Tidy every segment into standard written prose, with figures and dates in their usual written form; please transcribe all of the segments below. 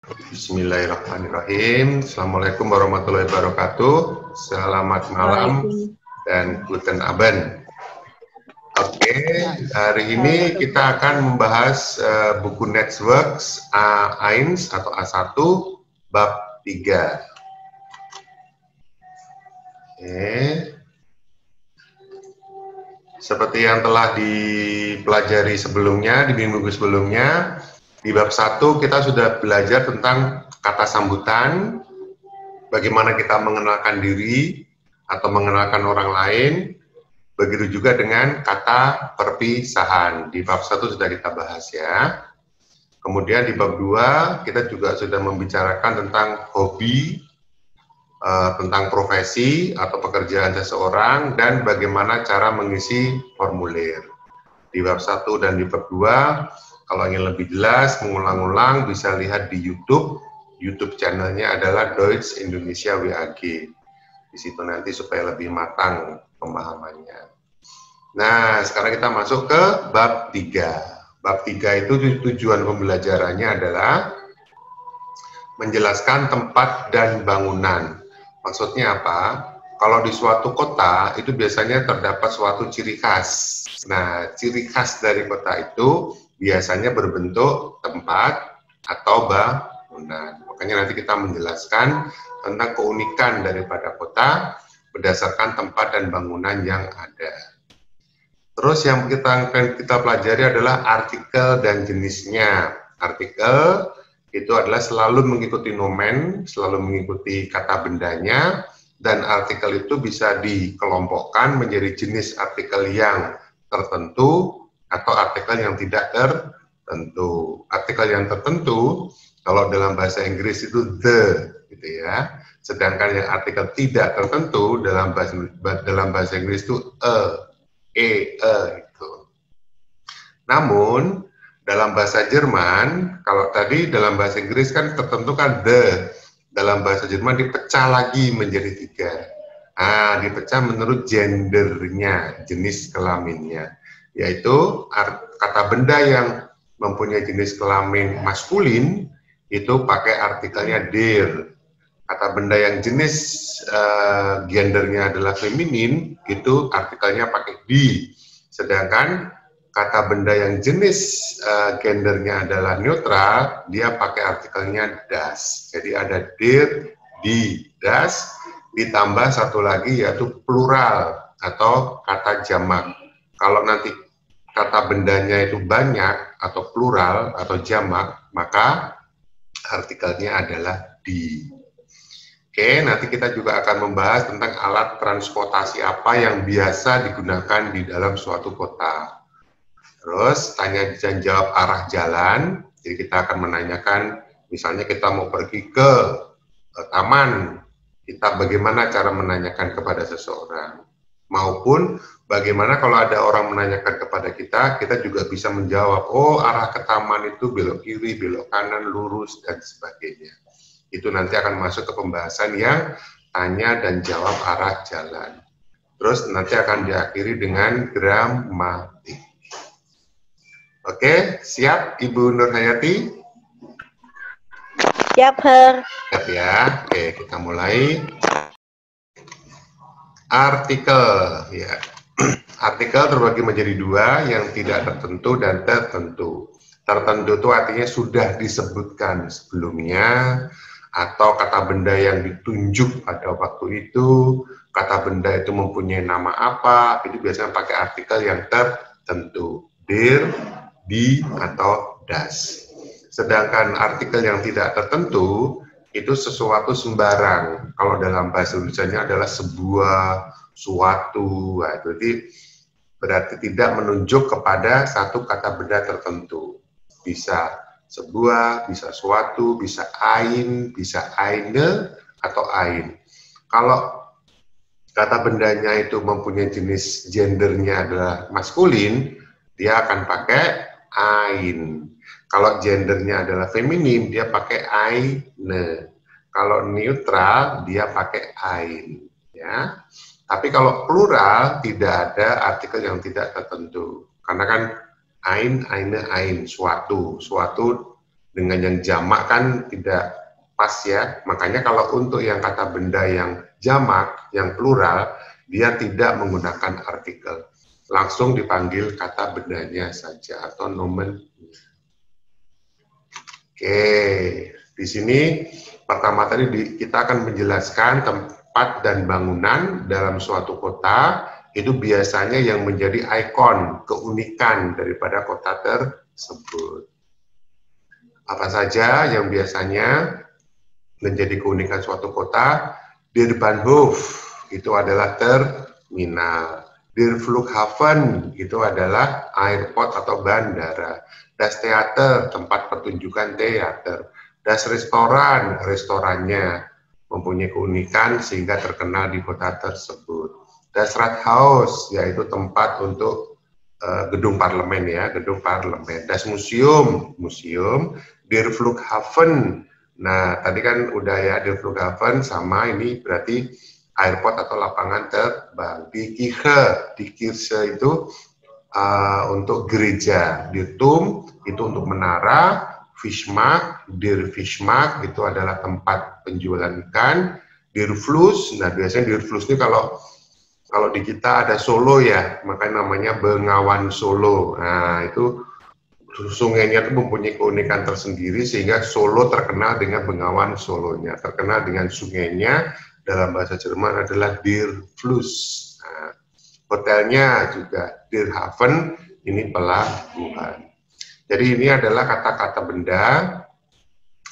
Bismillahirrahmanirrahim. Assalamualaikum warahmatullahi wabarakatuh. Selamat malam dan guten Abend. Oke, hari ini kita akan membahas buku Networks A1 atau A1 bab 3. Oke. Seperti yang telah dipelajari sebelumnya, di minggu sebelumnya, di bab 1 kita sudah belajar tentang kata sambutan, bagaimana kita mengenalkan diri atau mengenalkan orang lain, begitu juga dengan kata perpisahan. Di bab 1 sudah kita bahas ya. Kemudian di bab 2 kita juga sudah membicarakan tentang hobi, tentang profesi atau pekerjaan seseorang, dan bagaimana cara mengisi formulir. Di bab 1 dan di bab 2, kalau ingin lebih jelas, mengulang-ulang, bisa lihat di YouTube channelnya adalah Deutsch Indonesia WAG. Di situ nanti supaya lebih matang pemahamannya. Nah, sekarang kita masuk ke bab 3. Bab 3 itu tujuan pembelajarannya adalah menjelaskan tempat dan bangunan. Maksudnya apa? Kalau di suatu kota itu biasanya terdapat suatu ciri khas. Nah, ciri khas dari kota itu biasanya berbentuk tempat atau bangunan. Makanya nanti kita menjelaskan tentang keunikan daripada kota berdasarkan tempat dan bangunan yang ada. Terus yang kita pelajari adalah artikel dan jenisnya. Artikel itu adalah selalu mengikuti nomen, selalu mengikuti kata bendanya, dan artikel itu bisa dikelompokkan menjadi jenis artikel yang tertentu atau artikel yang tidak tertentu. Artikel yang tertentu, kalau dalam bahasa Inggris itu the, gitu ya. Sedangkan yang artikel tidak tertentu dalam bahasa Inggris itu gitu. Namun dalam bahasa Jerman, kalau tadi dalam bahasa Inggris kan tertentu kan the, dalam bahasa Jerman dipecah lagi menjadi 3. Dipecah menurut gendernya, jenis kelaminnya. Yaitu kata benda yang mempunyai jenis kelamin maskulin itu pakai artikelnya der. Kata benda yang jenis gendernya adalah feminin itu artikelnya pakai di. Sedangkan kata benda yang jenis gendernya adalah neutral, dia pakai artikelnya das. Jadi ada der, di, das, ditambah satu lagi yaitu plural atau kata jamak. Kalau nanti kata bendanya itu banyak atau plural atau jamak, maka artikelnya adalah di. Oke, nanti kita juga akan membahas tentang alat transportasi apa yang biasa digunakan di dalam suatu kota. Terus tanya dan jawab arah jalan. Jadi kita akan menanyakan, misalnya kita mau pergi ke taman, kita bagaimana cara menanyakan kepada seseorang. Maupun bagaimana kalau ada orang menanyakan kepada kita, kita juga bisa menjawab, oh arah ke taman itu belok kiri, belok kanan, lurus, dan sebagainya. Itu nanti akan masuk ke pembahasan yang tanya dan jawab arah jalan. Terus nanti akan diakhiri dengan gramatik. Oke, siap Ibu Nurhayati? Siap, Her. Siap ya. Oke, kita mulai. Artikel, ya. Artikel terbagi menjadi 2, yang tidak tertentu dan tertentu. Tertentu itu artinya sudah disebutkan sebelumnya, atau kata benda yang ditunjuk pada waktu itu, kata benda itu mempunyai nama apa, itu biasanya pakai artikel yang tertentu. Der, di, atau das. Sedangkan artikel yang tidak tertentu itu sesuatu sembarang. Kalau dalam bahasa Indonesia adalah sebuah, suatu. Nah, berarti tidak menunjuk kepada satu kata benda tertentu. Bisa sebuah, bisa suatu, bisa ain, bisa aine, atau ain. Kalau kata bendanya itu mempunyai jenis gendernya adalah maskulin, dia akan pakai ain. Kalau gendernya adalah feminim, dia pakai aine. Kalau neutral, dia pakai ain. Ya. Tapi kalau plural, tidak ada artikel yang tidak tertentu. Karena kan ain, aine, ain, suatu. Suatu Dengan yang jamak kan tidak pas ya. Makanya kalau untuk yang kata benda yang jamak, yang plural, dia tidak menggunakan artikel. Langsung dipanggil kata bendanya saja atau nomen. Oke, di sini pertama tadi kita akan menjelaskan tempat dan bangunan dalam suatu kota. Itu biasanya yang menjadi ikon, keunikan daripada kota tersebut. Apa saja yang biasanya menjadi keunikan suatu kota? Der Bahnhof itu adalah terminal. Der Flughafen itu adalah airport atau bandara. Das Theater, tempat pertunjukan teater. Das Restoran, restorannya mempunyai keunikan sehingga terkenal di kota tersebut. Das Rathaus, yaitu tempat untuk gedung parlemen ya, gedung parlemen. Das Museum, museum. Der Flughafen, nah tadi kan udah ya, Der Flughafen sama ini berarti airport atau lapangan terbang. Die Kirche itu untuk gereja. Die Turm itu untuk menara. Fischmarkt, Der Fischmarkt itu adalah tempat penjualan ikan. Der Fluss, nah biasanya Der Fluss ini kalau di kita ada Solo ya, makanya namanya Bengawan Solo. Nah, itu sungainya itu mempunyai keunikan tersendiri sehingga Solo terkenal dengan Bengawan Solonya. Terkenal dengan sungainya dalam bahasa Jerman adalah Der Fluss. Nah, hotelnya juga Der Hafen, ini pelabuhan. Jadi ini adalah kata-kata benda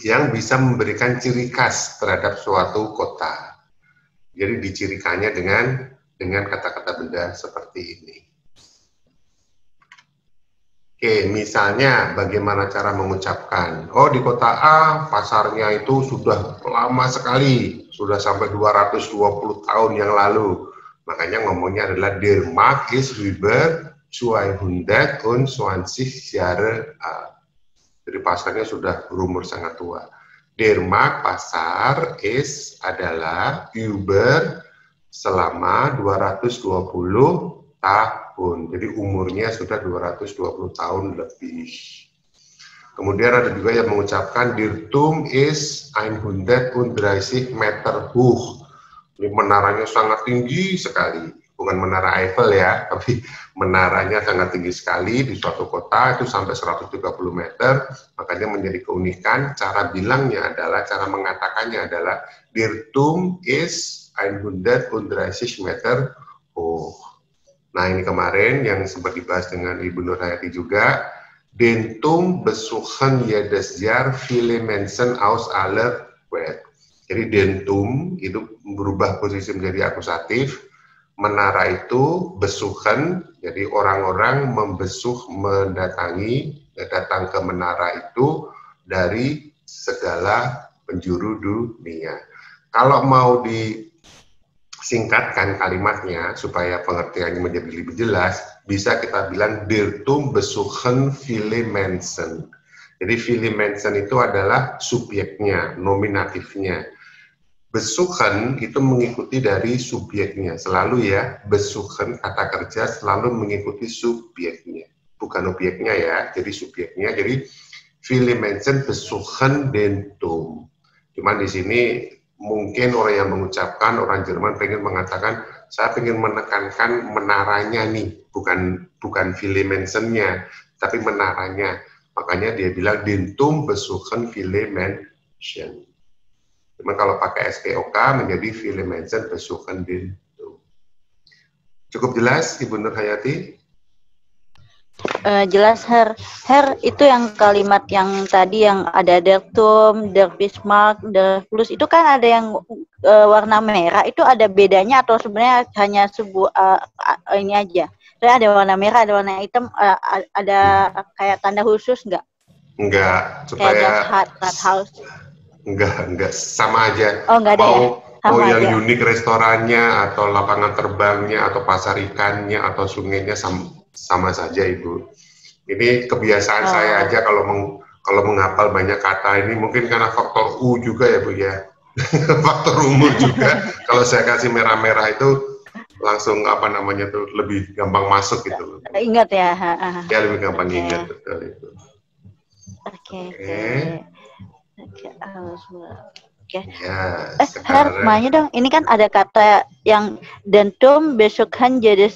yang bisa memberikan ciri khas terhadap suatu kota. Jadi dicirikannya dengan kata-kata benda seperti ini. Oke, misalnya bagaimana cara mengucapkan. Oh, di kota A pasarnya itu sudah lama sekali, sudah sampai 220 tahun yang lalu. Makanya ngomongnya adalah Der Markt ist über 220 Jahre alt. Jadi pasarnya sudah berumur sangat tua. Der Markt, pasar, is adalah über selama 220 tahun. Jadi umurnya sudah 220 tahun lebih. Kemudian ada juga yang mengucapkan Der Turm ist 130 Meter hoch. Ini menaranya sangat tinggi sekali. Bukan menara Eiffel ya, tapi menaranya sangat tinggi sekali di suatu kota itu sampai 130 meter. Makanya menjadi keunikan cara bilangnya adalah, cara mengatakannya adalah Der Turm ist 130 Meter hoch. Nah ini kemarin yang sempat dibahas dengan Ibu Nur Hayati juga. Den Turm besuchen jedes Jahr viele Menschen aus aller Welt. Jadi Den Turm itu berubah posisi menjadi akusatif. Menara itu besuchen, jadi orang-orang membesuh, mendatangi, datang ke menara itu dari segala penjuru dunia. Kalau mau disingkatkan kalimatnya supaya pengertiannya menjadi lebih jelas, bisa kita bilang Der Turm besuchen viele Menschen. Jadi viele Menschen itu adalah subjeknya, nominatifnya. Besuchen itu mengikuti dari subjeknya, selalu ya, besuchen kata kerja selalu mengikuti subjeknya, bukan objeknya ya, jadi subjeknya. Jadi viele Menschen besuchen den Turm. Cuman di sini mungkin orang yang mengucapkan, orang Jerman pengen mengatakan, saya pengen menekankan menaranya nih, bukan viele Menschen-nya, tapi menaranya. Makanya dia bilang den Turm besuchen viele Menschen. Cuma kalau pakai SPOK menjadi viele Menschen besuchen den Turm. Cukup jelas, Ibu Nur Hayati? Jelas, Herr. Herr, itu yang kalimat yang tadi yang ada der Turm, der Bismarck, der Fluss, itu kan ada yang warna merah. Itu ada bedanya atau sebenarnya hanya sebuah ini aja? Saya ada warna merah, ada warna hitam, ada kayak tanda khusus nggak? Enggak, supaya Rathaus. Enggak, sama aja. Oh, enggak ada ya? Mau yang unik restorannya, atau lapangan terbangnya, atau pasar ikannya, atau sungainya, sama saja, Ibu. Ini kebiasaan saya aja kalau menghafal banyak kata ini, mungkin karena faktor U juga ya, Bu ya. Faktor umur juga. Kalau saya kasih merah-merah itu, langsung tuh lebih gampang masuk gitu. Ingat ya? Ya, lebih gampang ingat, betul itu. Oke, Oke. Oke, oke. Ya, Har, sekarang makanya dong, ini kan ada kata yang dentum besokan jadi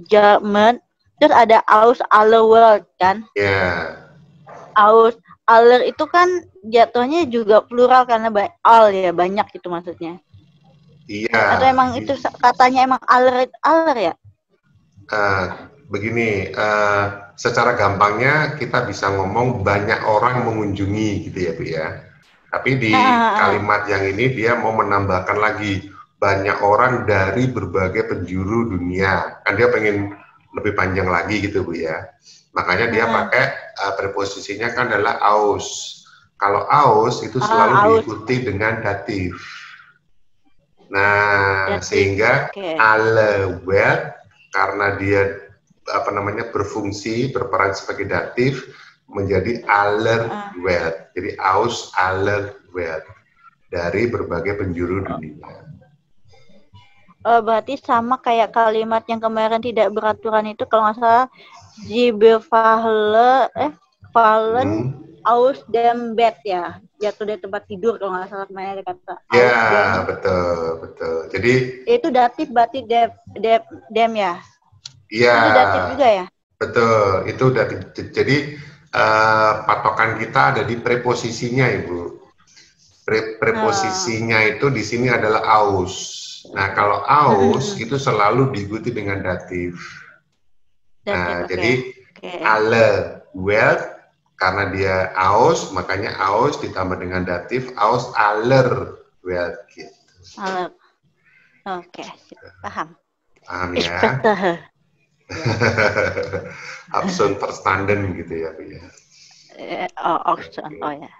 German, terus ada aus aller world kan? ya, Aus aller itu kan jatuhnya juga plural karena all ya, banyak itu maksudnya. iya. Atau emang itu katanya emang aller ya? Begini, secara gampangnya kita bisa ngomong banyak orang mengunjungi gitu ya Bu ya. Tapi di kalimat yang ini dia mau menambahkan lagi banyak orang dari berbagai penjuru dunia. Kan dia pengen lebih panjang lagi gitu Bu ya. Makanya dia pakai preposisinya kan adalah aus. Kalau aus itu selalu diikuti dengan datif. Nah, sehingga alle welt karena dia berfungsi berperan sebagai datif menjadi aller welt. Jadi aus aller welt dari berbagai penjuru dunia. Berarti sama kayak kalimat yang kemarin tidak beraturan itu kalau nggak salah fallen aus dem bed ya, jatuh dari tempat tidur kalau nggak salah kemarin ada kata ya betul. Jadi itu datif berarti dem ya. Iya. Itu datif juga ya. Betul, itu datif. Jadi patokan kita ada di preposisinya Ibu. Preposisinya itu di sini adalah aus. Nah, kalau aus itu selalu diikuti dengan datif. Nah, jadi alle welt karena dia aus, makanya aus ditambah dengan datif, aus aller welt gitu. Aller. Oke, paham. Paham ya? Absen verstanden gitu ya, Bu ya. Oh ya.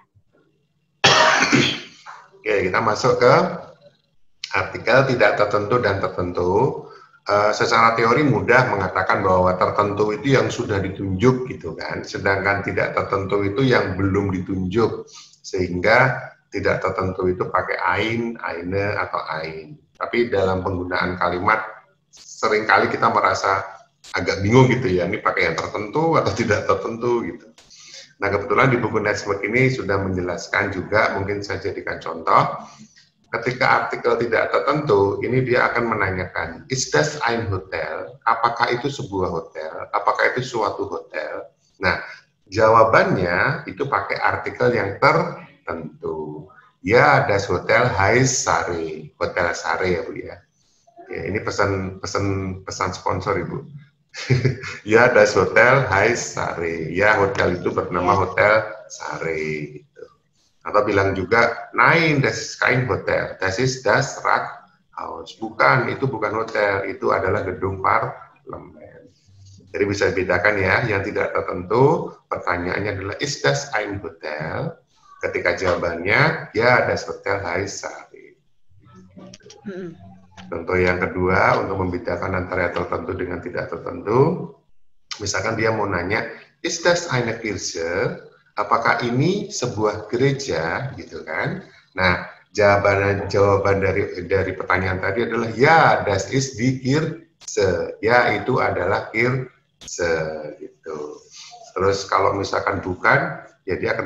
Oke, kita masuk ke artikel tidak tertentu dan tertentu. Secara teori mudah mengatakan bahwa tertentu itu yang sudah ditunjuk gitu kan, sedangkan tidak tertentu itu yang belum ditunjuk, sehingga tidak tertentu itu pakai ain, aine atau ain. Tapi dalam penggunaan kalimat seringkali kita merasa agak bingung gitu ya, ini pakai yang tertentu atau tidak tertentu gitu. Nah, kebetulan di buku Network ini sudah menjelaskan juga, mungkin saya jadikan contoh. Ketika artikel tidak tertentu, ini dia akan menanyakan, is das ein hotel? Apakah itu sebuah hotel? Apakah itu suatu hotel? Nah, jawabannya itu pakai artikel yang tertentu. Ya, das Hotel heißt Sare, Hotel Sare ya Bu ya. Ya, ini pesan sponsor Ibu. Ya, das Hotel heißt Sare. Ya, hotel itu bernama Hotel Sare. Atau bilang juga, nein, das ist kein Hotel, das ist das Rathaus. Bukan, itu bukan hotel, itu adalah gedung parlemen. Jadi bisa dibedakan ya, yang tidak tertentu, pertanyaannya adalah, is das ein Hotel? Ketika jawabannya, ya, das Hotel heißt Sare. Contoh yang kedua, untuk membedakan antara yang tertentu dengan tidak tertentu, misalkan dia mau nanya, is das eine Kirche? Apakah ini sebuah gereja, gitu kan? Nah, jawaban dari pertanyaan tadi adalah ya, das ist die Kirche. Ya, itu adalah Kirche, gitu. Terus kalau misalkan bukan, ya dia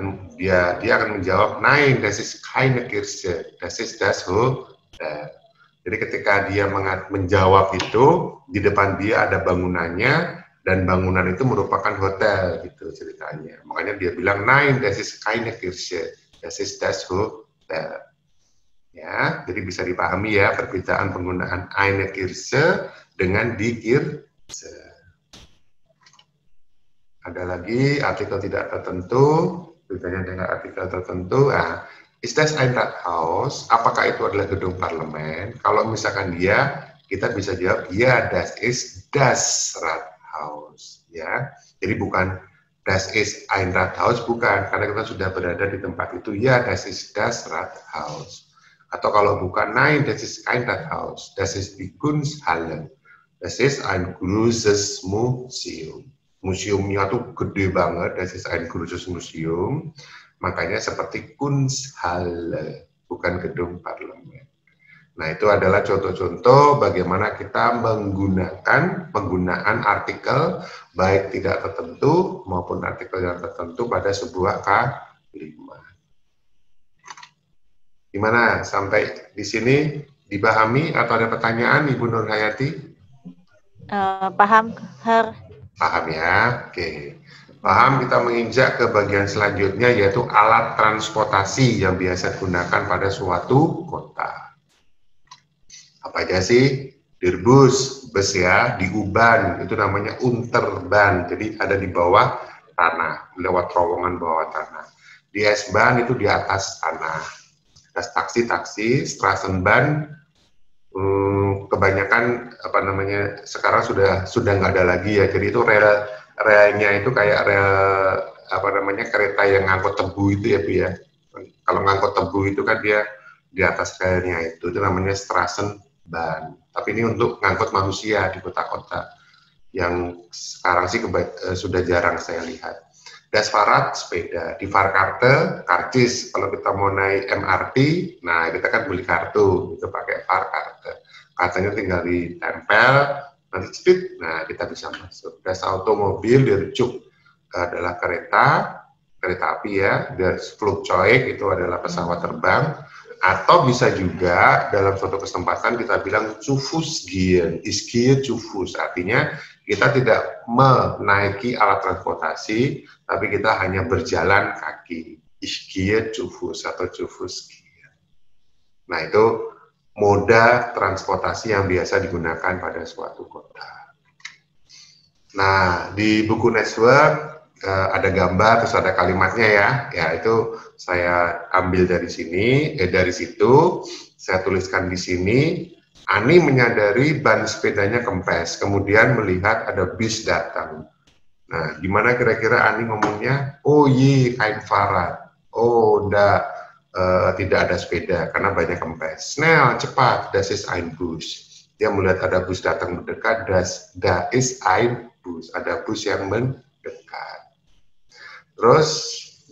akan menjawab nein, das ist keine Kirche, das ist das Hotel. Jadi ketika dia menjawab itu, di depan dia ada bangunannya, dan bangunan itu merupakan hotel gitu ceritanya. Makanya dia bilang nein, das ist keine Kirche, das ist das Hotel. Ya, jadi bisa dipahami ya perbedaan penggunaan eine Kirche dengan die Kirche. Ada lagi artikel tidak tertentu, bedanya dengan artikel tertentu. Nah, is das ein Rathaus? Apakah itu adalah gedung parlemen? Kalau misalkan kita bisa jawab ya, das ist das Rathaus, ya. Jadi bukan das ist ein Rathaus, bukan, karena kita sudah berada di tempat itu. Ya, das ist das Rathaus. Atau kalau bukan, nein, das ist kein Rathaus, das ist die Kunsthalle, das ist ein großes Museum. Museumnya tuh gede banget, das ist ein großes Museum. Makanya seperti Kunsthalle, bukan gedung parlemen. Nah, itu adalah contoh-contoh bagaimana kita menggunakan penggunaan artikel baik tidak tertentu maupun artikel yang tertentu pada sebuah kalimat. Gimana? Sampai di sini dipahami atau ada pertanyaan, Ibu Nur Hayati? Paham, Her. Paham ya? Oke. Paham, kita menginjak ke bagian selanjutnya yaitu alat transportasi yang biasa digunakan pada suatu kota. Apa aja sih? Dirbus, bus ya, di Uban, itu namanya Unterban, jadi ada di bawah tanah, lewat terowongan bawah tanah. Di S-Bahn itu di atas tanah. Ada taksi-taksi, Straßenbahn, kebanyakan apa namanya sekarang sudah nggak ada lagi ya, jadi itu relnya itu kayak rel apa namanya kereta yang ngangkut tebu itu ya Bu ya. Kalau ngangkut tebu itu kan dia di atas relnya itu namanya Straßenbahn. Tapi ini untuk ngangkut manusia di kota-kota yang sekarang sih sudah jarang saya lihat. Das Fahrrad, sepeda. Die Fahrkarte, karcis. Kalau kita mau naik MRT, nah kita kan beli kartu, itu pakai Fahrkarte. Kartunya tinggal ditempel, nanti cepet, nah kita bisa masuk. Das Automobil, der Zug adalah kereta api ya. Das Flugzeug itu adalah pesawat terbang. Atau bisa juga dalam suatu kesempatan kita bilang zu Fuß gehen, ich gehe zu Fuß, artinya kita tidak menaiki alat transportasi, tapi kita hanya berjalan kaki, ich gehe zu Fuß atau zu Fuß gehen. Nah itu moda transportasi yang biasa digunakan pada suatu kota. Nah di buku Network ada gambar terus ada kalimatnya ya itu saya ambil dari sini, dari situ saya tuliskan di sini. Ani menyadari ban sepedanya kempes, kemudian melihat ada bis datang. Nah, gimana kira-kira Ani ngomongnya? Oh iya, kein Fahrrad. Oh, tidak ada sepeda karena banyak kempes. Schnell, cepat, das ist ein Bus. Dia melihat ada bus datang mendekat, da ist ein Bus. Ada bus yang mendekat. Terus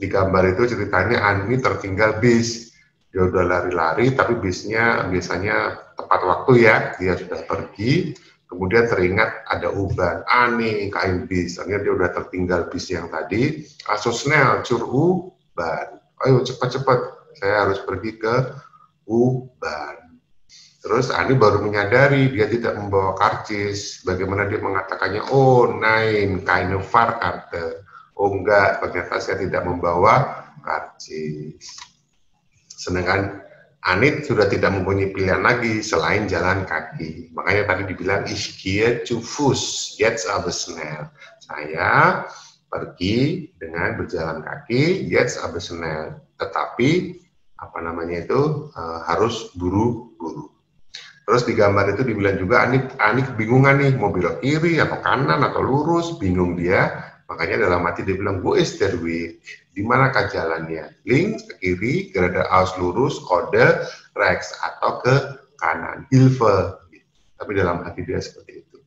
di gambar itu ceritanya Ani tertinggal bis. Dia udah lari-lari tapi bisnya biasanya tepat waktu ya. Dia sudah pergi, kemudian teringat ada Uban. Ani kain bis. Akhirnya dia udah tertinggal bis yang tadi. So schnell zur Uban. Ayo cepat-cepat, saya harus pergi ke Uban. Terus Ani baru menyadari dia tidak membawa karcis. Bagaimana dia mengatakannya? Oh nein, keine Fahrkarte. Oh enggak, ternyata saya tidak membawa karcis. Sedangkan Anit sudah tidak mempunyai pilihan lagi selain jalan kaki. Makanya tadi dibilang ich gehe zu Fuß, jetzt aber schnell. Saya pergi dengan berjalan kaki, jetzt aber schnell. Tetapi apa namanya itu harus buru-buru. Terus di gambar itu dibilang juga Anit kebingungan nih mau belok kiri atau kanan atau lurus, bingung dia. Makanya dalam hati dia bilang, wo ist der Weg? Di manakah jalannya? Links, ke kiri, geradeaus lurus, oder rechts, atau ke kanan, Hilfe. Tapi dalam hati dia seperti itu.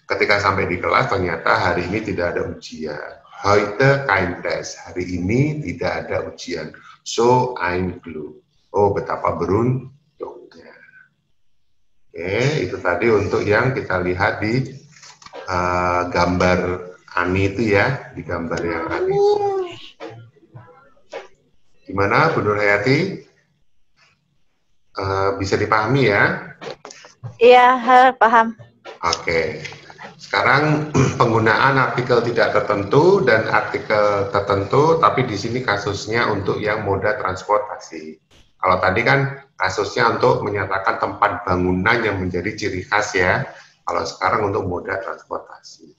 Ketika sampai di kelas, ternyata hari ini tidak ada ujian. Heute kein Test. Hari ini tidak ada ujian. So ein Glück. Oh, betapa beruntungnya. Oke, itu tadi untuk yang kita lihat di gambar Ani itu ya, di gambar yang Ani. Gimana, Bu Nur Hayati? Bisa dipahami ya? Iya, paham. Oke. Sekarang penggunaan artikel tidak tertentu dan artikel tertentu, tapi di sini kasusnya untuk yang moda transportasi. Kalau tadi kan kasusnya untuk menyatakan tempat bangunan yang menjadi ciri khas ya. Kalau sekarang untuk moda transportasi.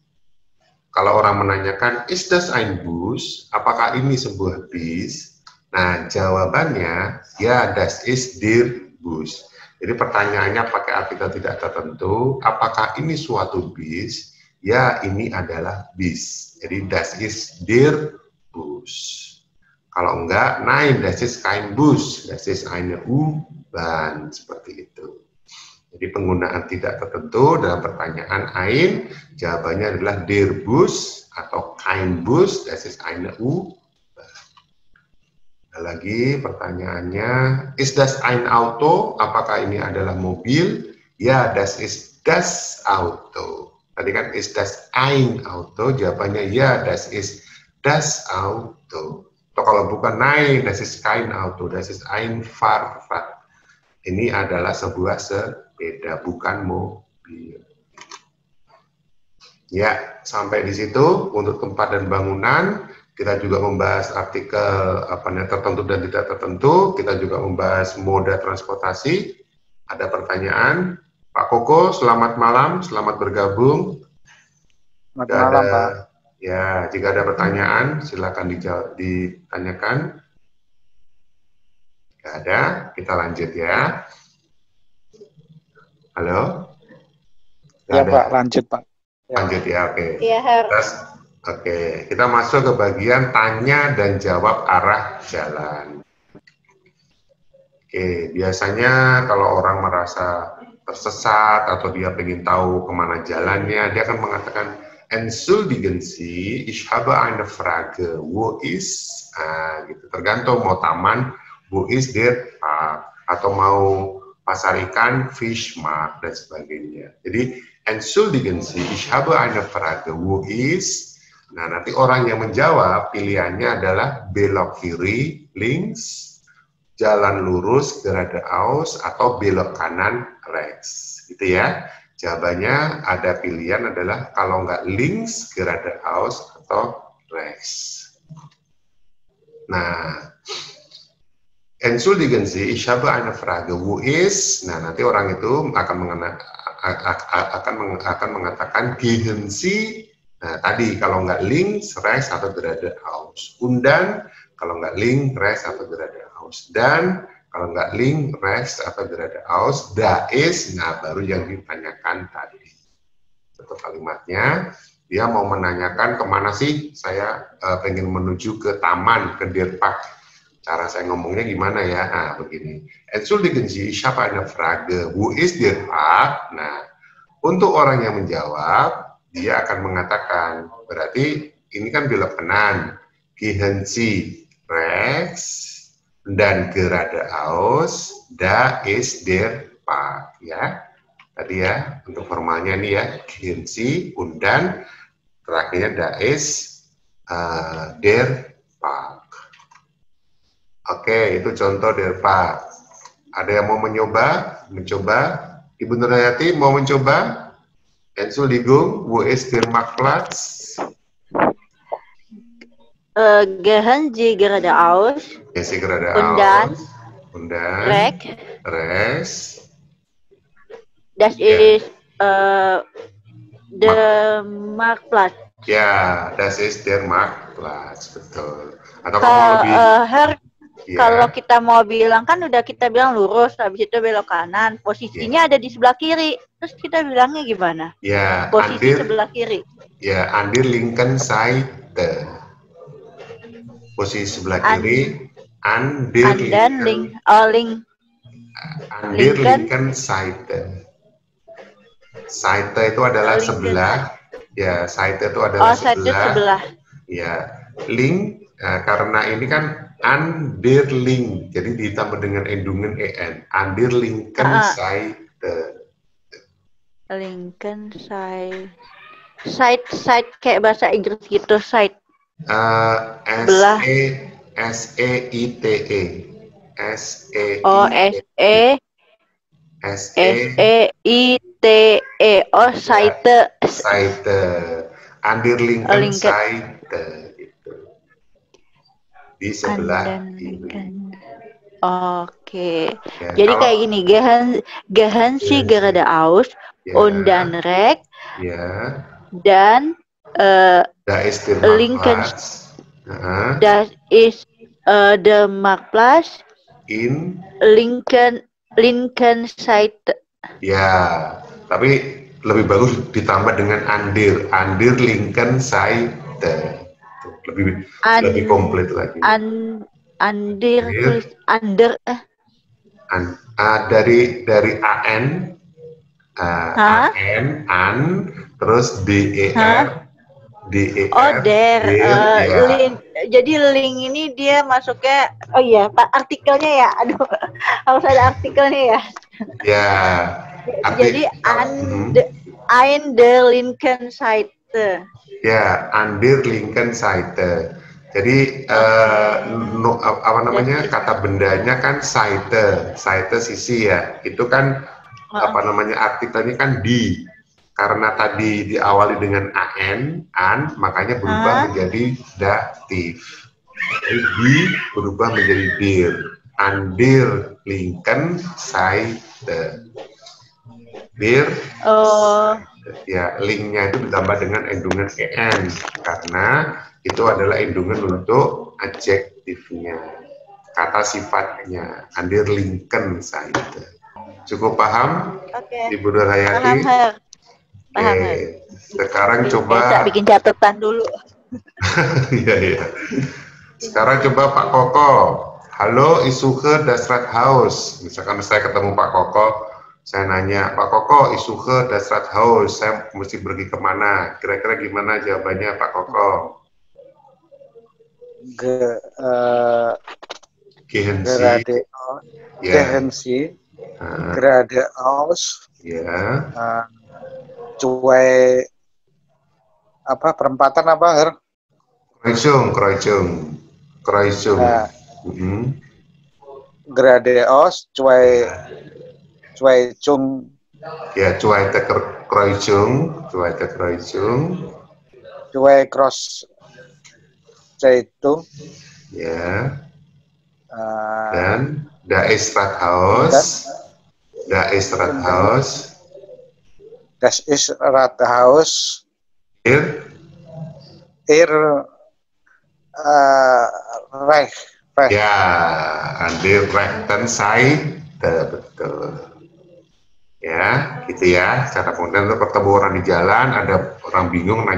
Kalau orang menanyakan, ist das ein Bus? Apakah ini sebuah bis? Nah, jawabannya, ya, das ist der Bus. Jadi pertanyaannya pakai artikel tidak tertentu, apakah ini suatu bis? Ya, ini adalah bis. Jadi, das ist der Bus. Kalau enggak, nein, das ist kein Bus. Das ist eine U-Bahn. Seperti itu. Jadi penggunaan tidak tertentu dalam pertanyaan ein, jawabannya adalah der Bus atau kein Bus, das ist eine U-Bahn. Ada lagi pertanyaannya, is das ein Auto? Apakah ini adalah mobil? Ya, das ist das Auto. Tadi kan is das ein Auto, jawabannya ya, das ist das Auto. Atau kalau bukan nein, das ist kein Auto, das ist ein Fahrrad. Ini adalah sebuah sepeda, bukan mobil. Ya, sampai di situ untuk tempat dan bangunan. Kita juga membahas artikel tertentu dan tidak tertentu. Kita juga membahas moda transportasi. Ada pertanyaan? Pak Koko, selamat malam, selamat bergabung. Selamat malam, Pak. Ya, jika ada pertanyaan, silakan ditanyakan. Tidak ada, kita lanjut ya. Halo? Ya, Pak, lanjut, Pak. Lanjut ya, oke. Iya, Oke, kita masuk ke bagian tanya dan jawab arah jalan. Oke, biasanya kalau orang merasa tersesat atau dia ingin tahu kemana jalannya, dia akan mengatakan, entschuldigen Sie, ich habe eine Frage, wo ist? Gitu. Tergantung mau taman, wo ist der Park, atau mau pasar ikan, Fischmarkt, dan sebagainya. Jadi, entschuldigen Sie, ich habe eine Frage, wo ist? Nah, nanti orang yang menjawab pilihannya adalah belok kiri, links, jalan lurus, geradeaus, atau belok kanan, rechts. Gitu ya. Jawabannya ada pilihan adalah kalau nggak links, geradeaus, atau rechts. Nah, entschuldigen Sie, ich habe eine Frage, wo ist? Nah, nanti orang itu akan mengatakan gehen Sie. Nah, tadi kalau nggak links, rechts, atau geradeaus. Undan, kalau nggak link, rechts, atau geradeaus. Dan, kalau nggak link, rechts, atau geradeaus. Da is, nah baru yang ditanyakan tadi. Itu kalimatnya, dia mau menanyakan kemana sih saya pengen menuju ke taman, ke Deer Park. Cara saya ngomongnya gimana ya? Nah, begini. Entschuldigen Sie, ich habe eine Frage, wo ist Deer Park? Nah, untuk orang yang menjawab, dia akan mengatakan, berarti ini kan belok kanan, gehen Sie rechts, dan geradeaus, da ist der Park, ya. Tadi ya, untuk formalnya nih ya, gehen Sie, dan terakhirnya da ist der Park. Oke, itu contoh der Park. Ada yang mau mencoba? Ibu Nurhayati mau mencoba? Entschuldigung, wo ist der Marktplatz? Gehen Sie geradeaus. Gehen Sie geradeaus. Und dann rechts. Das ist der Marktplatz. Ya, das ist der Marktplatz, betul. Atau kalau lebih kalau kita mau bilang kan udah kita bilang lurus, habis itu belok kanan, posisinya ada di sebelah kiri. Terus kita bilangnya gimana? Ya, posisi sebelah kiri. Ya, an der linken Seite. Posisi sebelah kiri, an der linken Seite. Seite itu adalah sebelah. Ya, Seite itu adalah sebelah. Ya, link karena ini kan an der link, jadi ditambah dengan endungan en. An der linken Seite. Lincoln side kayak bahasa Inggris gitu, side. S-E-I-T-E. Oh, S-E-I-T-E. Oh, side. Side. An der linken Seite. Di sebelah kiri. Oke. Jadi kayak gini, gehen Sie geradeaus, und dann rechts, dan da ist der Marktplatz. Das ist der Marktplatz in linken Seite. Ya, tapi lebih bagus ditambah dengan andir linken Seite. Lebih komplit lagi. Dari an, terus der, Der. Link. Jadi link ini dia masuknya, oh iya, Pak, artikelnya ya. Aduh, harus ada artikelnya ya. Ya. Jadi ein der linken Seite. Ya, an der linken Seite. Jadi apa namanya, kata bendanya kan Seite sisi ya. Itu kan apa namanya, artikelnya kan di. Karena tadi diawali dengan an, makanya berubah menjadi datif. Jadi di berubah menjadi dir. An der linken Seite. Dir. Ya, linknya itu ditambah dengan endungan en karena itu adalah endungan untuk adjektifnya, kata sifatnya. An der linken Seite. Cukup paham? Ibu Nur Hayati? Paham. Sekarang coba bisa bikin catatan dulu. Iya. Sekarang coba Pak Koko. Halo, ich suche das Rathaus. Misalkan saya ketemu Pak Koko, saya nanya, Pak Koko, ich suche das Rathaus. Saya mesti pergi kemana? Kira-kira gimana jawabannya Pak Koko? Gehen Sie geradeaus. Ya. Cuai apa perempatan apa Kreuzung. Nah. Geradeaus cuai cung. Ya, zweite Kreuzung. Cuai cross Zeitung. Ya. Dan da ist Rathaus. Das ist Rathaus. Recht. Ya, an der rechten Seite, betul. Ya, gitu ya. Cara kemudian untuk ketemu orang di jalan, ada orang bingung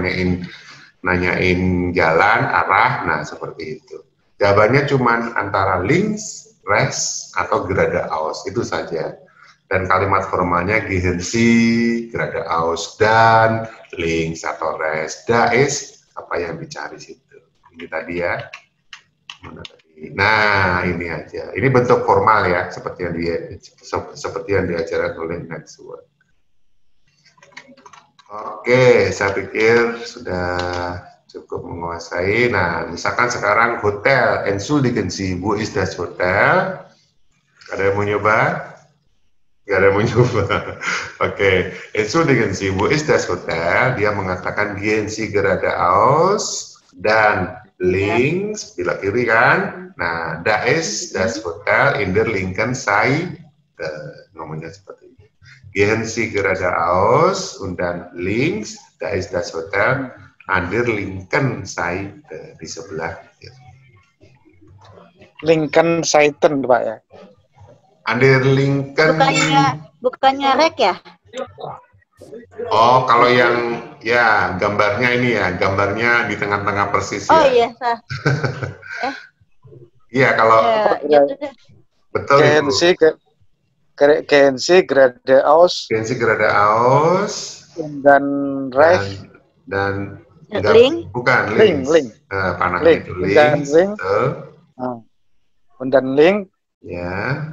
nanyain jalan, arah, nah seperti itu. Jawabannya cuma antara links, rechts, atau geradeaus, itu saja. Dan kalimat formalnya gehen Sie, geradeaus, dan links atau rechts. Da ist apa yang dicari situ. Ini tadi ya. Mana tadi? Nah, ini aja. Ini bentuk formal ya, seperti yang diajarkan oleh Network. Oke, saya pikir sudah cukup menguasai. Nah, misalkan sekarang hotel, entschuldigen Sie, wo ist das Hotel? Ada yang mau nyoba? Gak ada yang mau nyoba. Oke, entschuldigen Sie, wo ist das Hotel? Dia mengatakan gehen Sie geradeaus dan links, bila kiri kan? Nah, da ist das Hotel in der linken Seite. Ngomongnya seperti ini. Gehen Sie geradeaus und dann links, da ist das Hotel an der linken Seite, di sebelah kiri. Linken Seite, Pak ya? An der linken. Bukannya rek ya? Oh, kalau yang ya gambarnya ini ya, gambarnya di tengah-tengah persis ya. Oh iya, sah. Iya, kalau betul itu. Gehen Sie geradeaus. Dan rechts. Dan link. Bukan link. Panahnya itu link. Dan link. Ya.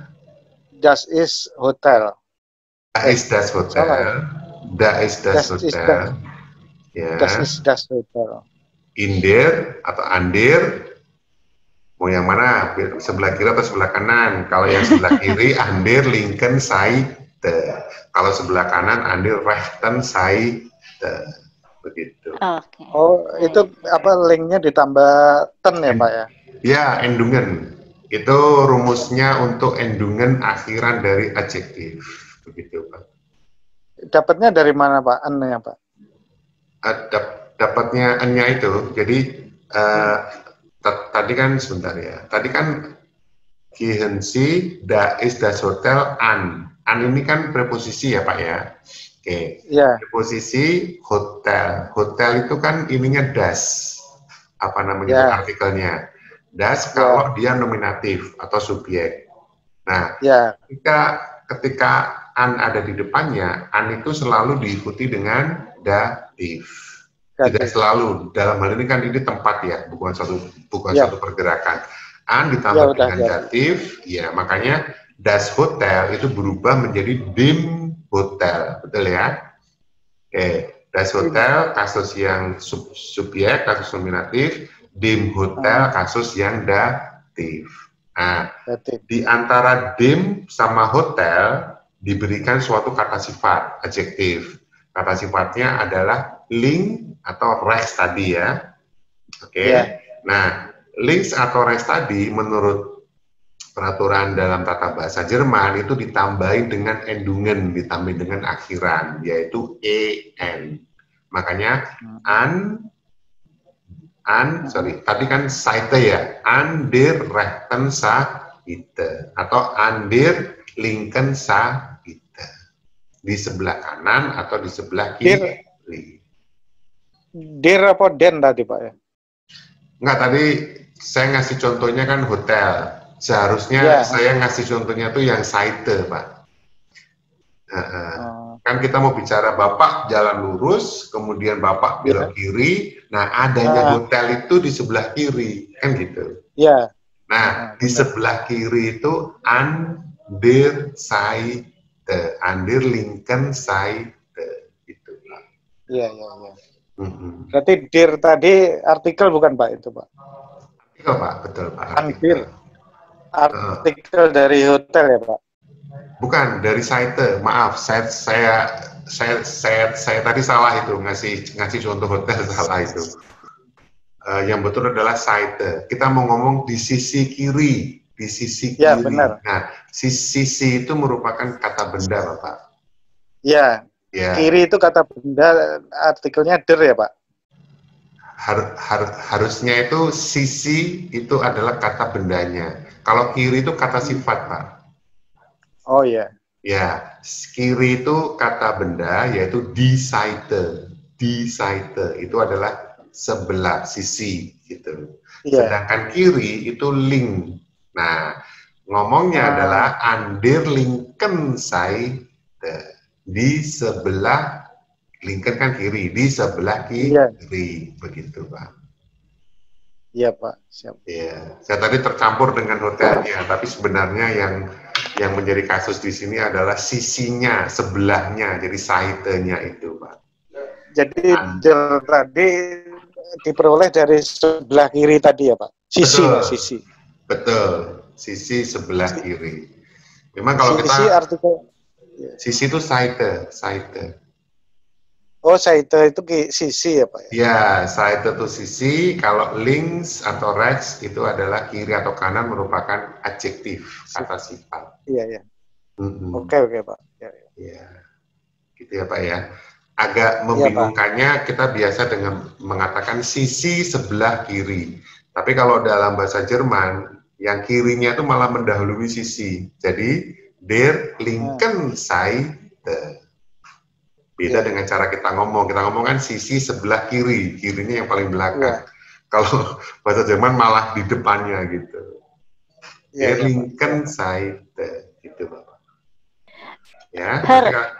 Das ist Hotel. Da ist das Hotel. Ya. Das ist das Hotel. Indir atau andir, mau yang mana? Sebelah kiri atau sebelah kanan? Kalau yang sebelah kiri, andir linken Seite. Kalau sebelah kanan, andir rechten Seite. Begitu. Okay. Oh, itu apa linknya ditambah ten ya, Pak ya? Ya, endungen. Itu rumusnya untuk endungen akhiran dari adjektif. Begitu, Pak. Dapatnya dari mana, Pak? N-nya, Pak? Dapatnya N-nya itu. Jadi, tadi kan, sebentar ya. Tadi kan, gehen Sie, da ist das Hotel an. An ini kan preposisi ya, Pak ya. Oke. Yeah. Preposisi hotel. Hotel itu kan ininya das. Apa namanya artikelnya? Das kalau dia nominatif atau subjek. Nah, ketika an ada di depannya, an itu selalu diikuti dengan datif. Tidak selalu. Dalam hal ini kan ini tempat ya, bukan suatu pergerakan. An ditambah dengan datif, ya makanya das Hotel itu berubah menjadi dim hotel, betul ya? Oke, das Hotel kasus yang subjek, kasus nominatif, dim hotel kasus yang datif. Nah, di antara dim sama hotel diberikan suatu kata sifat, adjektif. Kata sifatnya adalah link atau res tadi ya. Oke. Nah, links atau res tadi menurut peraturan dalam tata bahasa Jerman itu ditambahin dengan endungen, ditambahin dengan akhiran, yaitu en. Makanya tadi kan Seite ya, an der rechten Seite atau an der linken Seite, di sebelah kanan atau di sebelah kiri. Der apa den tadi Pak ya? Enggak, tadi saya ngasih contohnya kan hotel. Seharusnya saya ngasih contohnya tuh yang Seite, Pak. Kan kita mau bicara Bapak jalan lurus, kemudian Bapak belok kiri, nah adanya hotel itu di sebelah kiri, kan gitu. Iya. Nah, di sebelah kiri itu an der Seite, an der linken Seite, gitu, Pak. Iya. Berarti dir tadi artikel bukan Pak itu Pak? Artikel Pak, betul Pak. Artikel dari hotel ya Pak? Bukan, dari Seite. Maaf, saya tadi salah itu ngasih contoh hotel salah itu. Yang betul adalah Seite. Kita mau ngomong di sisi kiri, di sisi kiri. Ya, benar. Nah, sisi itu merupakan kata benda, Bapak. Ya. Kiri itu kata benda, artikelnya der ya Pak? Harusnya itu sisi itu adalah kata bendanya. Kalau kiri itu kata sifat, Pak. Oh iya. Ya, kiri itu kata benda yaitu die Seite. Die Seite itu adalah sebelah sisi gitu. Sedangkan kiri itu link. Nah, ngomongnya adalah an der linken Seite. Di sebelah, linken kan kiri, di sebelah kiri, begitu Pak. Iya Pak, siap. Iya, saya tadi tercampur dengan hotelnya, tapi sebenarnya yang menjadi kasus di sini adalah sisinya, sebelahnya, jadi Seite-nya itu Pak. Jadi tadi diperoleh dari sebelah kiri tadi ya Pak? Sisi. Betul, sisi sebelah kiri. Memang kalau kita artikel sisi itu Seite. Oh, Seite itu sisi ya Pak? Ya, Seite itu sisi. Kalau links atau rechts itu adalah kiri atau kanan, merupakan adjektif, kata sifat. Iya. Oke Pak. Ya, gitu ya Pak ya. Agak membingungkannya kita biasa dengan mengatakan sisi sebelah kiri. Tapi kalau dalam bahasa Jerman, yang kirinya itu malah mendahului sisi. Jadi der linken Seite. Beda dengan cara kita ngomong. Kita ngomong kan sisi sebelah kiri. Kirinya yang paling belakang. Kalau bahasa Jerman malah di depannya gitu. Der linken Seite. Gitu Bapak. Ya.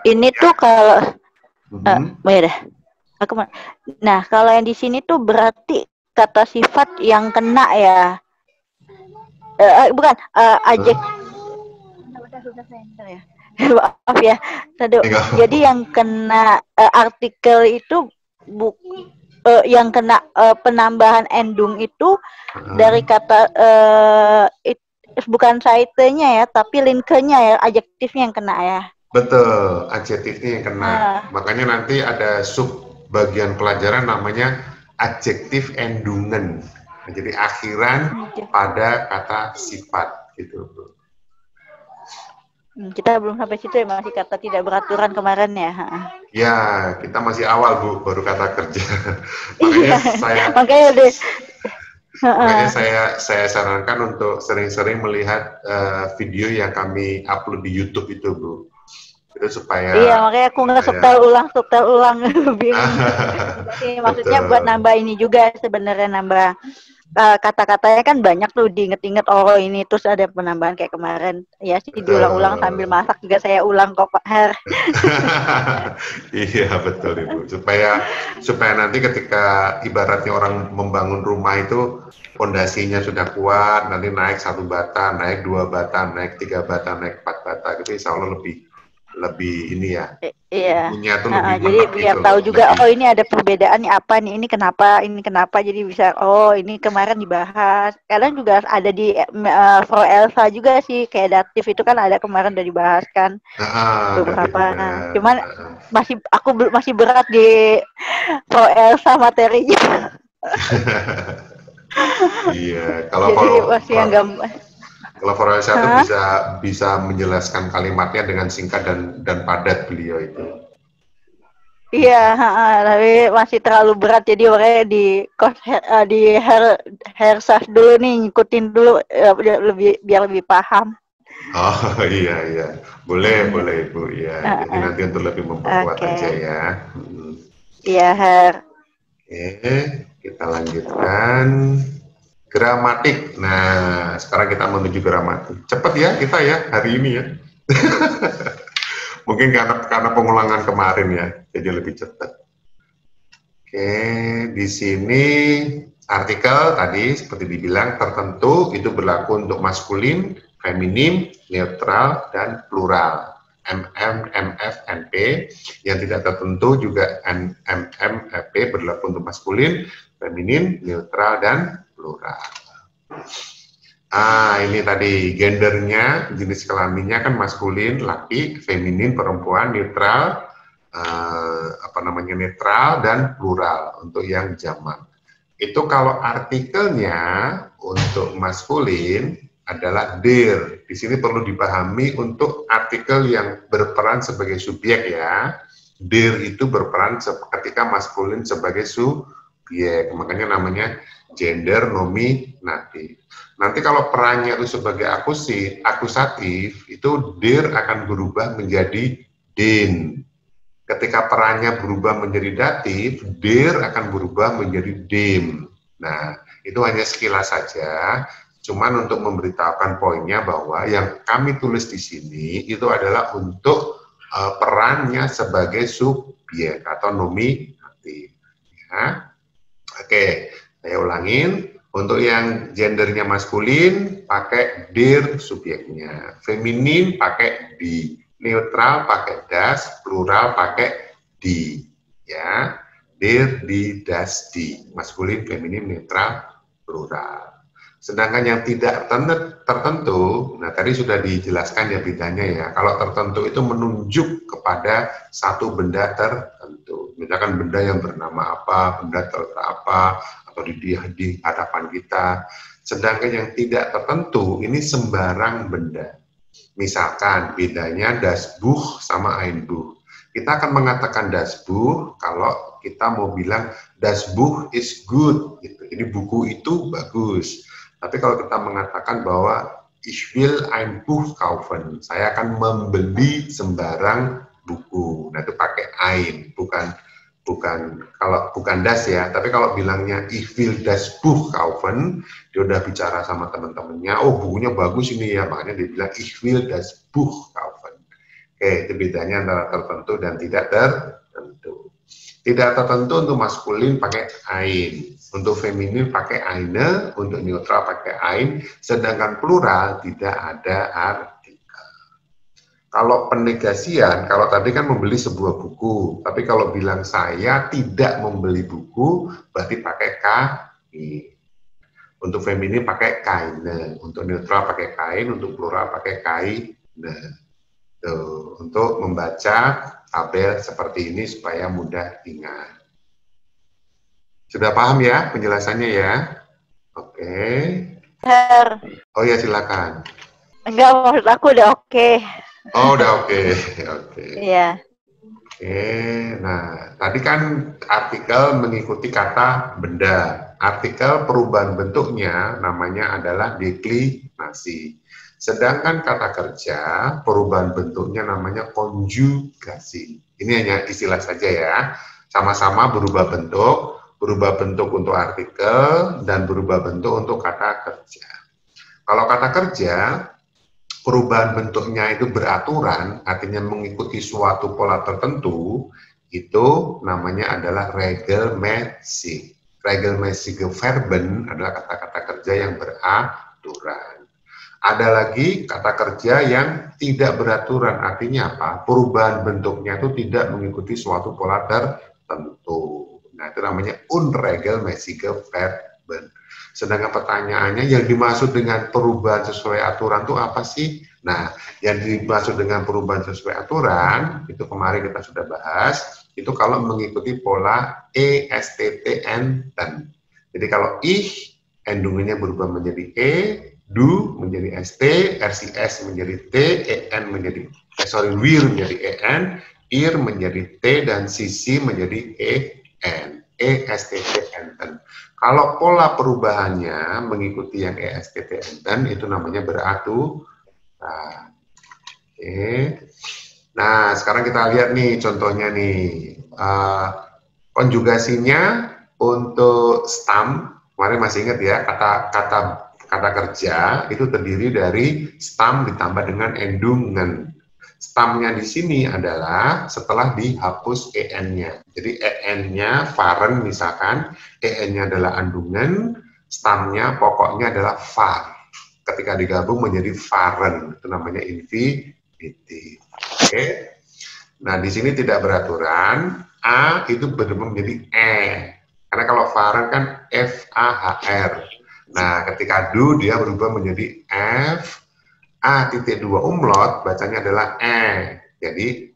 Ini tuh kalau nah, kalau yang di sini tuh berarti kata sifat yang kena ya. Bukan maaf ya. Jadi yang kena artikel itu yang kena penambahan endung itu dari kata bukan Seite-nya ya, tapi linke-nya ya, adjektifnya yang kena ya. Betul, adjektifnya yang kena. Makanya nanti ada sub bagian pelajaran namanya adjektif endungen. Jadi akhiran pada kata sifat gitu. Kita belum sampai situ ya, masih kata tidak beraturan kemarin ya. Ya, kita masih awal Bu, baru kata kerja. Makanya saya sarankan untuk sering-sering melihat video yang kami upload di YouTube itu Bu. Itu supaya makanya aku nggak setel ulang bingung. Maksudnya buat nambah ini juga sebenarnya, nambah kata-katanya kan banyak tuh diinget-inget, oh ini terus ada penambahan kayak kemarin. Ya sih diulang-ulang sambil masak juga saya ulang kok Pak Her. Iya betul Ibu. Supaya nanti ketika ibaratnya orang membangun rumah itu fondasinya sudah kuat, nanti naik 1 bata, naik 2 bata, naik 3 bata, naik 4 bata, gitu insya Allah lebih ini ya. Iya. Punya tuh lebih Jadi biar gitu tahu loh, juga, lebih. oh ini ada perbedaan nih apa nih, ini kenapa, jadi bisa, oh ini kemarin dibahas. Kadang juga ada di For Elsa juga sih, kayak datif itu kan ada kemarin udah dibahas kan Dapat beberapa. juga. Cuman masih berat di For Elsa materinya. Iya, Jadi masih yang gampang. kalau Forelsa itu bisa menjelaskan kalimatnya dengan singkat dan padat beliau itu. Iya, tapi masih terlalu berat, jadi makanya di hersas dulu nih, ngikutin dulu biar lebih paham. Oh iya, boleh Ibu ya. Jadi nanti untuk lebih memperkuat aja ya. Iya Her. Oke, kita lanjutkan gramatik. Nah, sekarang kita menuju gramatik. Cepat ya kita ya hari ini ya. Mungkin karena pengulangan kemarin ya, jadi lebih cepat. Oke, di sini artikel tadi seperti dibilang tertentu itu berlaku untuk maskulin, feminim, neutral, dan plural. MM, MF, NP. Yang tidak tertentu juga MM, FP berlaku untuk maskulin, feminin, neutral, dan plural. Ini tadi gendernya, jenis kelaminnya kan maskulin, laki, feminin, perempuan, neutral, netral, dan plural untuk yang jamak. Itu kalau artikelnya untuk maskulin adalah der. Di sini perlu dipahami untuk artikel yang berperan sebagai subjek ya. Der itu berperan ketika maskulin sebagai subjek, makanya namanya gender nominatif. Nanti kalau perannya itu sebagai akusatif, itu der akan berubah menjadi den. Ketika perannya berubah menjadi datif, der akan berubah menjadi dem. Nah, itu hanya sekilas saja. Cuman untuk memberitahukan poinnya bahwa yang kami tulis di sini itu adalah untuk perannya sebagai subjek atau nominatif. Ya. Oke, saya ulangin. Untuk yang gendernya maskulin pakai der subjeknya, feminin pakai di, neutral pakai das, plural pakai di, ya, der, di, das, di, maskulin, feminin, netral, plural. Sedangkan yang tidak tertentu, nah tadi sudah dijelaskan ya bedanya ya. Kalau tertentu itu menunjuk kepada satu benda tertentu. Misalkan benda yang bernama apa, benda terletak apa, atau di hadapan kita. Sedangkan yang tidak tertentu ini sembarang benda. Misalkan bedanya das Buch sama ein Buch. Kita akan mengatakan das Buch kalau kita mau bilang das Buch is good. Gitu. Ini buku itu bagus. Tapi kalau kita mengatakan bahwa ich will ein Buch kaufen, saya akan membeli sembarang buku. Nah itu pakai ein, bukan das ya, tapi kalau bilangnya ich will das Buch kaufen, dia udah bicara sama teman-temannya, oh bukunya bagus ini ya, makanya dia bilang ich will das Buch kaufen. Oke, itu bedanya antara tertentu dan tidak tertentu. Tidak tertentu untuk maskulin pakai ein, untuk feminin pakai eine, untuk neutral pakai ein, sedangkan plural tidak ada artikel. Kalau penegasian, kalau tadi kan membeli sebuah buku, tapi kalau bilang saya tidak membeli buku, berarti pakai kami. Untuk feminin pakai keine, untuk neutral pakai kain, untuk plural pakai kaine. Tuh, untuk membaca tabel seperti ini supaya mudah ingat. Sudah paham ya penjelasannya ya? Oke. Oh ya silakan. Enggak, maksud aku udah oke. Oh udah oke. Iya. Oke, nah tadi kan artikel mengikuti kata benda. Artikel perubahan bentuknya namanya adalah deklinasi. Sedangkan kata kerja perubahan bentuknya namanya konjugasi. Ini hanya istilah saja ya. Sama-sama berubah bentuk. berubah bentuk untuk artikel, dan berubah bentuk untuk kata kerja. Kalau kata kerja, perubahan bentuknya itu beraturan, artinya mengikuti suatu pola tertentu, itu namanya adalah regelmäßig. Regelmäßige Verben adalah kata-kata kerja yang beraturan. Ada lagi kata kerja yang tidak beraturan, artinya apa? Perubahan bentuknya itu tidak mengikuti suatu pola tertentu. Nah, itu namanya unregelmäßige Verben. Sedangkan pertanyaannya yang dimaksud dengan perubahan sesuai aturan itu apa sih? Nah, yang dimaksud dengan perubahan sesuai aturan, itu kemarin kita sudah bahas, itu kalau mengikuti pola ESTTN. Jadi kalau ich, endungannya berubah menjadi E, du menjadi ST, RCS menjadi T, EN menjadi, wir menjadi EN, ir menjadi T, dan sisi menjadi EN. ESTTN. Kalau pola perubahannya mengikuti yang ESTTN, itu namanya beraturan. Oke. Nah, sekarang kita lihat nih contohnya nih. Konjugasinya untuk stam, kemarin masih ingat ya, kata kerja itu terdiri dari stam ditambah dengan endungen. Stamnya di sini adalah setelah dihapus en-nya. Jadi en-nya varen misalkan, en-nya adalah andungen, stamnya pokoknya adalah var. Ketika digabung menjadi varen, itu namanya infinitif. Oke. Nah, di sini tidak beraturan, a itu berubah menjadi e. Karena kalau varen kan f-a-h-r. Nah, ketika du dia berubah menjadi f. A.2 umlaut bacanya adalah E. Jadi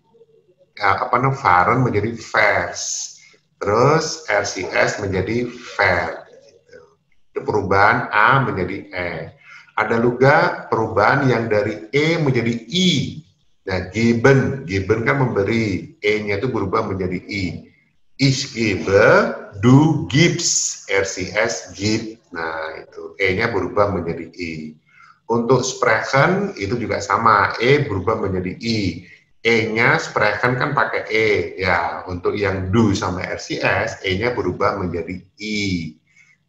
varen menjadi vers. Terus RCS menjadi ver. Itu perubahan A menjadi E. Ada juga perubahan yang dari E menjadi I. Nah, geben kan memberi, E-nya itu berubah menjadi I. Ich gebe, du gibst, RCS gib. Nah, itu E-nya berubah menjadi I. Untuk sprechen itu juga sama, E berubah menjadi I. E-nya sprechen kan pakai E. Ya, untuk yang du sama RCS, E-nya berubah menjadi I.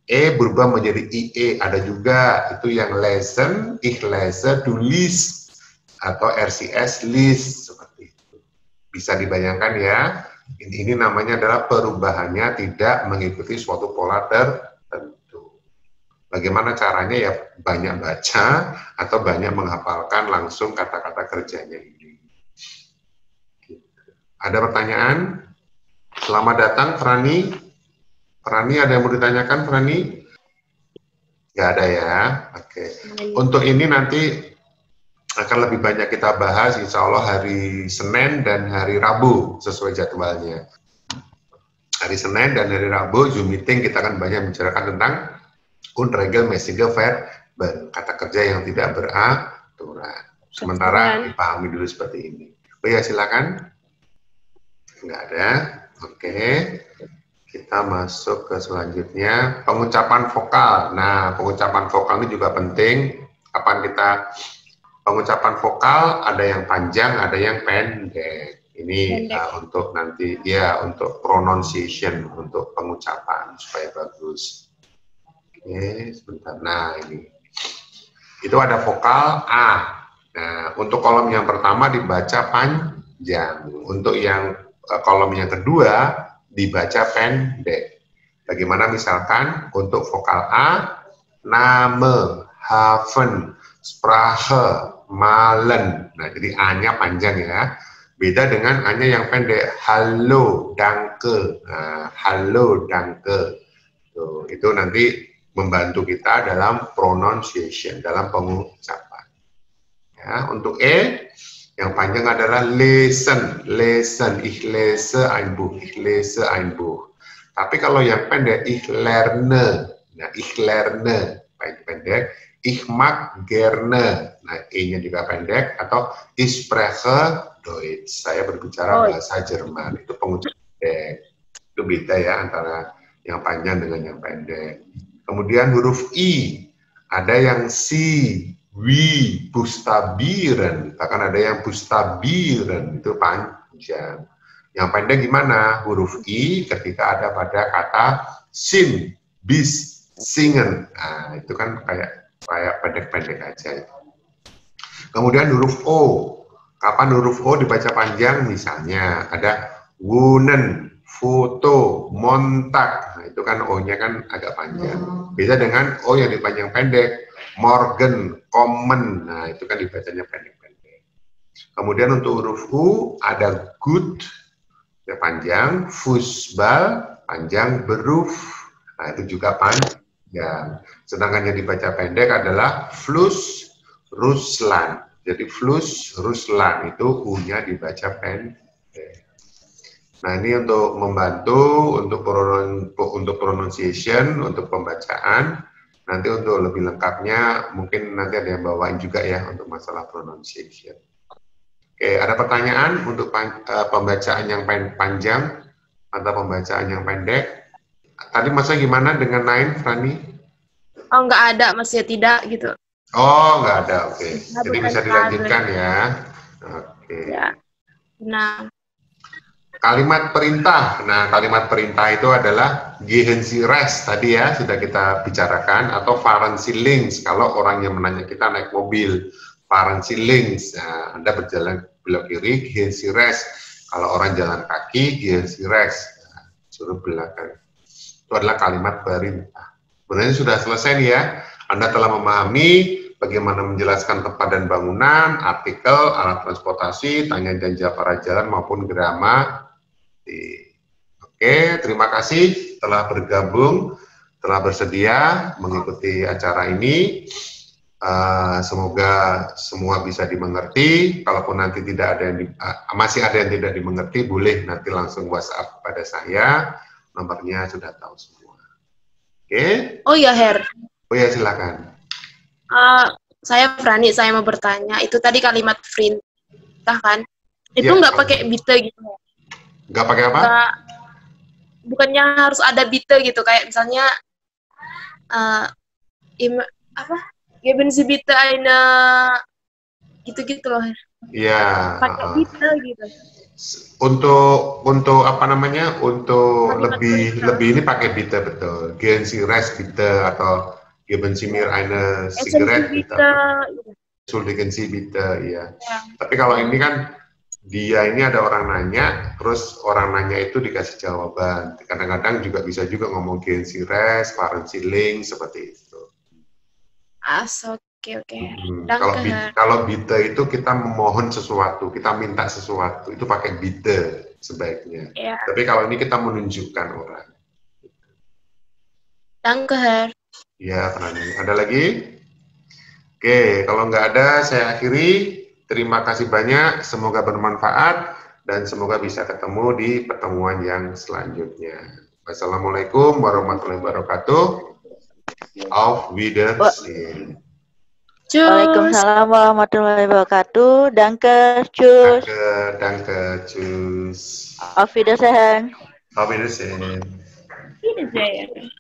E berubah menjadi IE. Ada juga itu yang lesen, ich lese, du liest. Atau RCS list, seperti itu. Bisa dibayangkan ya, ini namanya adalah perubahannya tidak mengikuti suatu pola tertentu. Bagaimana caranya ya banyak baca atau banyak menghafalkan langsung kata-kata kerjanya ini. Ada pertanyaan? Selamat datang, Frani. Frani, ada yang mau ditanyakan, Frani? Nggak ada ya? Oke. Untuk ini nanti akan lebih banyak kita bahas, insya Allah hari Senin dan hari Rabu, sesuai jadwalnya. Hari Senin dan hari Rabu, Zoom meeting, kita akan banyak membicarakan tentang unregelmäßige Verben, kata kerja yang tidak beraturan. Sementara dipahami dulu seperti ini. Oh ya, silakan. Enggak ada. Oke. Kita masuk ke selanjutnya, pengucapan vokal. Nah, pengucapan vokal ini juga penting. Kapan kita pengucapan vokal, ada yang panjang, ada yang pendek. Ini untuk nanti ya, untuk pronunciation, untuk pengucapan supaya bagus. Oke, sebentar. Nah, ini. Itu ada vokal A. Nah, untuk kolom yang pertama dibaca panjang. Untuk yang kolom yang kedua dibaca pendek. Bagaimana misalkan untuk vokal A, Name, Haven, Sprache, Malen. Nah, jadi A-nya panjang ya. Beda dengan A-nya yang pendek. Halo, danke. Nah, halo, danke. Tuh, itu nanti membantu kita dalam pronunciation, dalam pengucapan. Ya, untuk E, yang panjang adalah lesen, lesen, ich lese ein Buch, ich lese ein Buch. Tapi kalau yang pendek, ich lerne, nah ich lerne, pendek, ich mag gerne, nah E-nya juga pendek, atau ich spreche Deutsch, saya berbicara bahasa Jerman, itu pengucapan pendek. Itu beda ya antara yang panjang dengan yang pendek. Kemudian huruf I, ada yang si, wi, bustabiren, bahkan ada yang bustabiren, itu panjang. Yang pendek gimana? Huruf I ketika ada pada kata Sin, bis, singen. Nah, itu kan kayak pendek-pendek aja. Kemudian huruf O. Kapan huruf O dibaca panjang? Misalnya ada wunen, foto, montak. Nah, itu kan O-nya kan agak panjang. Beda dengan O yang dipanjang pendek. Morgen, komen. Nah, itu kan dibacanya pendek-pendek. Kemudian untuk huruf U ada good, ya panjang, Fußball, panjang, beruf. Nah, itu juga panjang. Sedangkan yang dibaca pendek adalah Fluss, Ruslan. Jadi Fluss, Ruslan itu U-nya dibaca pendek. Nah, ini untuk membantu untuk pronunciation, untuk pembacaan. Nanti untuk lebih lengkapnya mungkin nanti ada yang bawain juga ya untuk masalah pronunciation. Oke, ada pertanyaan untuk pembacaan yang panjang atau pembacaan yang pendek? Tadi maksudnya gimana dengan Nain, Frani? Oh, nggak ada, maksudnya tidak gitu. Oh, nggak ada, oke. Nah, Jadi bisa dilanjutkan ya. Oke. Ya. Nah, Kalimat perintah. Nah, kalimat perintah itu adalah gehen Sie rechts tadi ya, sudah kita bicarakan, atau fahren Sie links. Kalau orang yang menanya kita naik mobil, fahren Sie links. Nah, Anda berjalan belok kiri, gehen Sie rechts. Kalau orang jalan kaki, gehen Sie rechts. Nah, suruh belakang. Itu adalah kalimat perintah. Sebenarnya sudah selesai nih ya. Anda telah memahami bagaimana menjelaskan tempat dan bangunan, artikel, alat transportasi, tanya dan jawab para jalan maupun gramatik. Oke, terima kasih telah bergabung, telah bersedia mengikuti acara ini. Semoga semua bisa dimengerti. Kalaupun nanti tidak ada yang masih ada yang tidak dimengerti, boleh nanti langsung WhatsApp pada saya. Nomornya sudah tahu semua. Oke? oh ya Her, Oh ya, silakan. saya Frani, saya mau bertanya. Itu tadi kalimat perintah kan? Itu Ya, nggak pakai bite gitu? Nggak pakai apa? Nggak, bukannya harus ada bite gitu? Kayak misalnya, apa? Geben Sie bitte eine gitu-gitu loh. Iya. Pakai bite gitu. Untuk apa namanya? Untuk Kalimat lebih ini pakai bitte betul. Gehen Sie rechts bitte atau geben Sie mir eine Zigarette bitte. Entschuldigen Sie bitte, iya. Ya. Tapi kalau ini kan dia ini ada orang nanya, terus orang nanya itu dikasih jawaban. Kadang-kadang juga bisa juga ngomong gehen Sie rechts, fahren Sie links, seperti itu. Oke. Kalau bitte itu kita memohon sesuatu, kita minta sesuatu, itu pakai bitte sebaiknya. Ya. Tapi kalau ini kita menunjukkan orang. Danke, Herr. Ya, Frani. Ada lagi? Oke, kalau nggak ada, saya akhiri. Terima kasih banyak, semoga bermanfaat, dan semoga bisa ketemu di pertemuan yang selanjutnya. Wassalamualaikum warahmatullahi wabarakatuh. Auf Wiedersehen. Waalaikumsalam warahmatullahi wabarakatuh. Danke, tschüss. Danke, tschüss. Auf Wiedersehen. Auf Wiedersehen. Wiedersehen.